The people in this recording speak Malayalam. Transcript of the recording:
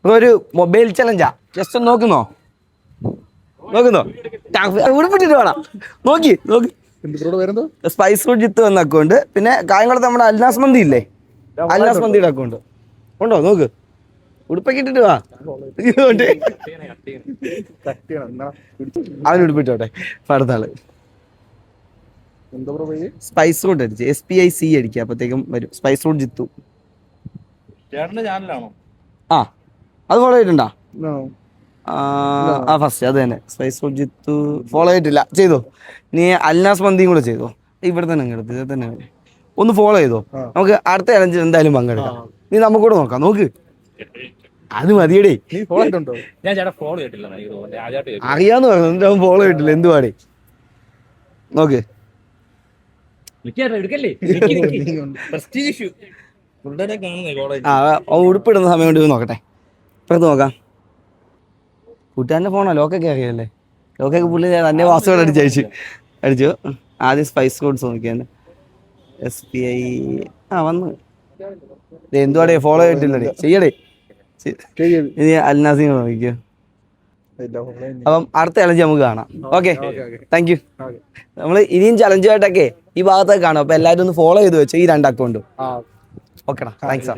ഒരു മൊബൈൽ ചലഞ്ചാ, ജസ്റ്റ് ഒന്ന് നോക്കുന്നോ? ഉടുപ്പിട്ടിട്ട് വേണം. നോക്കി സ്പൈസ് ഫുഡ് ജിത്ത് എന്ന അക്കൗണ്ട്, പിന്നെ കായംകുളത്ത് നമ്മുടെ അൽനാസ് മന്തി ഇല്ലേ, അൽനാസ് മന്തിയുടെ അക്കൗണ്ട് ഉണ്ടോ? നോക്ക്, ഉടുപ്പൊക്കെ ഇട്ടിട്ട് വാ. അവന് ഉടുപ്പിട്ടോട്ടെ. അടുത്ത ആള് സ്പൈസ് റൂട്ട് അടിച്ച് SPIC അടിക്കുക, അപ്പത്തേക്കും വരും. Spice route Jithu. ആ അത് ഫോളോ ചെയ്തിട്ടുണ്ടോ? ഫസ്റ്റ് അത് തന്നെ സ്പൈസ് റൂട്ട് ജിത്തു ഫോളോ ചെയ്തിട്ടില്ല, ചെയ്തോ? നീ അൽനാസ് മന്തിയും കൂടെ ചെയ്തോ. ഇവിടെ തന്നെ എടുത്ത് ഇത് തന്നെ ഒന്ന് ഫോളോ ചെയ്തോ. നമുക്ക് അടുത്ത ചലഞ്ചിൽ എന്തായാലും പങ്കെടുക്കാം. നീ നമുക്കൂടെ നോക്കാം. നോക്ക്, അത് മതിയടേ. അറിയാന്ന് പറഞ്ഞു, എന്നിട്ട് അവൻ ഫോളോ ചെയ്തിട്ടില്ല. എന്തുവാടേ? നോക്ക്, ഉടുപ്പിടുന്ന സമയം കൊണ്ട് നോക്കട്ടെ. ഇപ്പഴത്ത് നോക്കാം. കൂട്ടുകാരൻ്റെ ഫോണോ? ലോക്കൊക്കെ അറിയാല്ലേ? ലോക്കൊക്കെ പുള്ളി തന്നെ പാസ്വേഡ് അടിച്ചു. ആദ്യം സ്പൈസ് കോഡ്സ് നോക്കിയാൽ SPI വന്ന്. എന്തുവാടേ ഫോളോ ചെയ്തിട്ടില്ലടേ, ചെയ്യടേ. ഇനി അൽനാസിങ് നോക്കിക്കോ. അപ്പം അടുത്ത ചലഞ്ച് നമുക്ക് കാണാം. Okay, thank you. നമ്മൾ ഇനിയും ചലഞ്ചുമായിട്ടൊക്കെ ഈ ഭാഗത്തൊക്കെ കാണും. അപ്പൊ എല്ലാവരും ഒന്ന് ഫോളോ ചെയ്ത് വെച്ചോ ഈ 2 അക്കൗണ്ടും. ഓക്കെടാ, താങ്ക്സ്.